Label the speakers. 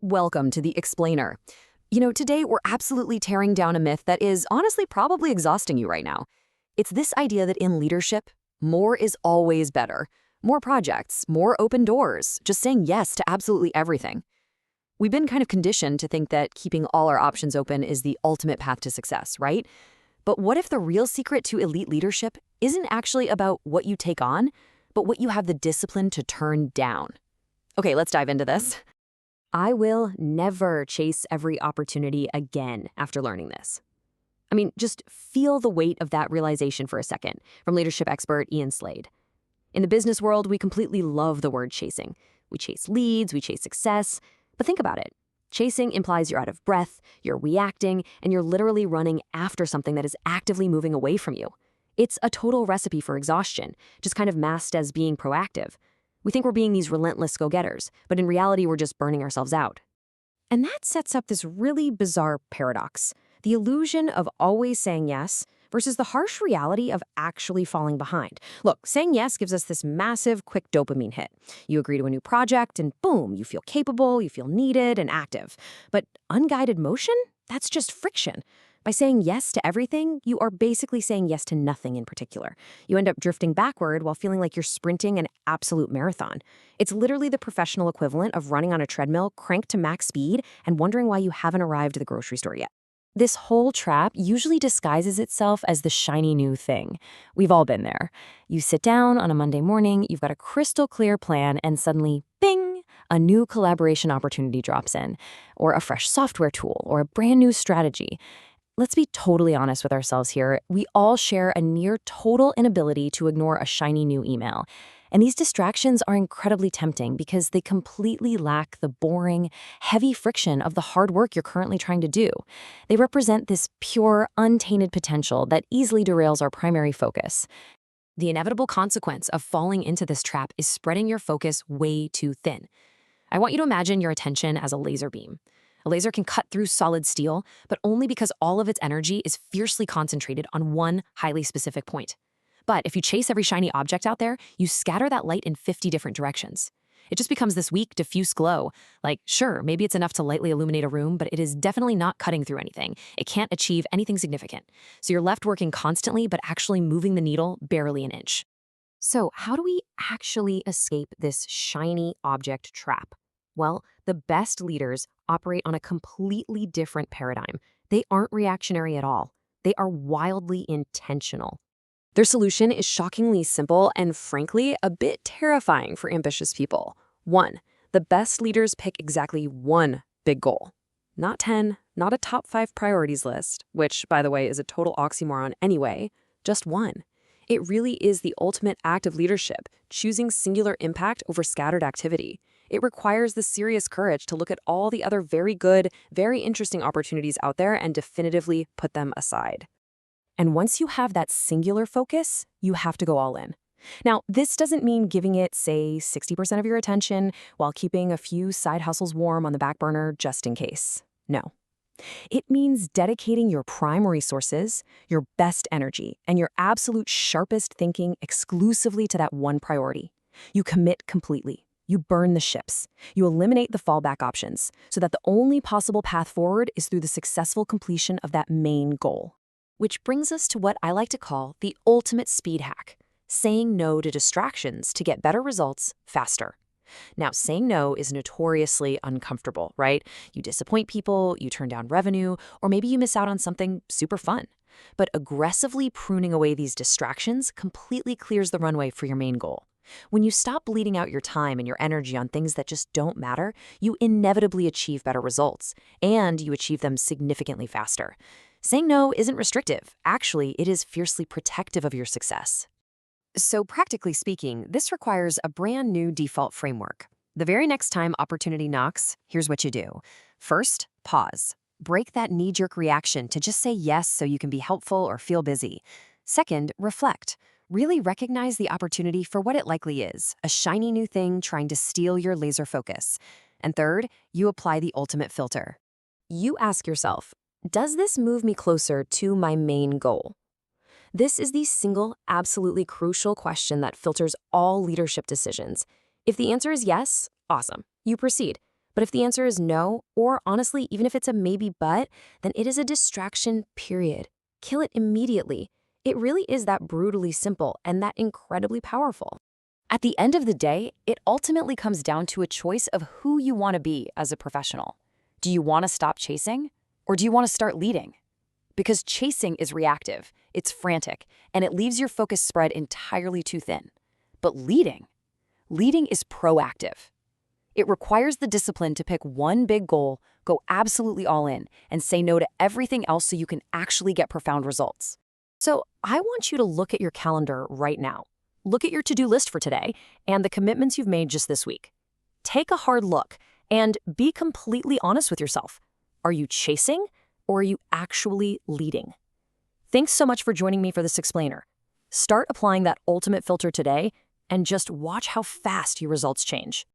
Speaker 1: Welcome to The Explainer. Today we're absolutely tearing down a myth that is honestly probably exhausting you right now. It's this idea that in leadership, more is always better. More projects, more open doors, just saying yes to absolutely everything. We've been kind of conditioned to think that keeping all our options open is the ultimate path to success, right? But what if the real secret to elite leadership isn't actually about what you take on, but what you have the discipline to turn down? Okay, let's dive into this. I will never chase every opportunity again after learning this. I mean, just feel the weight of that realization for a second from leadership expert Ian Slade. In the business world, we completely love the word chasing. We chase leads, we chase success. But think about it. Chasing implies you're out of breath, you're reacting, and you're literally running after something that is actively moving away from you. It's a total recipe for exhaustion, just kind of masked as being proactive. We think we're being these relentless go-getters, but in reality, we're just burning ourselves out. And that sets up this really bizarre paradox, the illusion of always saying yes versus the harsh reality of actually falling behind. Look, saying yes gives us this massive, quick dopamine hit. You agree to a new project, and boom, you feel capable, you feel needed and active. But unguided motion? That's just friction. By saying yes to everything, you are basically saying yes to nothing in particular. You end up drifting backward while feeling like you're sprinting an absolute marathon. It's literally the professional equivalent of running on a treadmill cranked to max speed and wondering why you haven't arrived at the grocery store yet. This whole trap usually disguises itself as the shiny new thing. We've all been there. You sit down on a Monday morning, you've got a crystal clear plan, and suddenly, bing, a new collaboration opportunity drops in, or a fresh software tool, or a brand new strategy. Let's be totally honest with ourselves here. We all share a near total inability to ignore a shiny new email. And these distractions are incredibly tempting because they completely lack the boring, heavy friction of the hard work you're currently trying to do. They represent this pure, untainted potential that easily derails our primary focus. The inevitable consequence of falling into this trap is spreading your focus way too thin. I want you to imagine your attention as a laser beam. A laser can cut through solid steel, but only because all of its energy is fiercely concentrated on one highly specific point. But if you chase every shiny object out there, you scatter that light in 50 different directions. It just becomes this weak, diffuse glow. Like, sure, maybe it's enough to lightly illuminate a room, but it is definitely not cutting through anything. It can't achieve anything significant. So you're left working constantly, but actually moving the needle barely an inch. So how do we actually escape this shiny object trap? Well, the best leaders operate on a completely different paradigm. They aren't reactionary at all. They are wildly intentional. Their solution is shockingly simple and, frankly, a bit terrifying for ambitious people. 1. The best leaders pick exactly one big goal. Not 10, not a top 5 priorities list, which, by the way, is a total oxymoron anyway, just one. It really is the ultimate act of leadership, choosing singular impact over scattered activity. It requires the serious courage to look at all the other very good, very interesting opportunities out there and definitively put them aside. And once you have that singular focus, you have to go all in. Now, this doesn't mean giving it, say, 60% of your attention while keeping a few side hustles warm on the back burner just in case. No. It means dedicating your prime resources, your best energy, and your absolute sharpest thinking exclusively to that one priority. You commit completely. You burn the ships. You eliminate the fallback options so that the only possible path forward is through the successful completion of that main goal. Which brings us to what I like to call the ultimate speed hack, saying no to distractions to get better results faster. Now, saying no is notoriously uncomfortable, right? You disappoint people, you turn down revenue, or maybe you miss out on something super fun. But aggressively pruning away these distractions completely clears the runway for your main goal. When you stop bleeding out your time and your energy on things that just don't matter, you inevitably achieve better results, and you achieve them significantly faster. Saying no isn't restrictive. Actually, it is fiercely protective of your success. So practically speaking, this requires a brand new default framework. The very next time opportunity knocks, here's what you do. First, pause. Break that knee-jerk reaction to just say yes so you can be helpful or feel busy. Second, reflect. Really recognize the opportunity for what it likely is, a shiny new thing trying to steal your laser focus. And third, you apply the ultimate filter. You ask yourself, does this move me closer to my main goal? This is the single, absolutely crucial question that filters all leadership decisions. If the answer is yes, awesome, you proceed. But if the answer is no, or honestly, even if it's a maybe but, then it is a distraction, period. Kill it immediately. It really is that brutally simple and that incredibly powerful. At the end of the day, it ultimately comes down to a choice of who you want to be as a professional. Do you want to stop chasing, or do you want to start leading? Because chasing is reactive, it's frantic, and it leaves your focus spread entirely too thin. But leading is proactive. It requires the discipline to pick one big goal, go absolutely all in, and say no to everything else so you can actually get profound results. So I want you to look at your calendar right now. Look at your to-do list for today and the commitments you've made just this week. Take a hard look and be completely honest with yourself. Are you chasing, or are you actually leading? Thanks so much for joining me for this explainer. Start applying that ultimate filter today and just watch how fast your results change.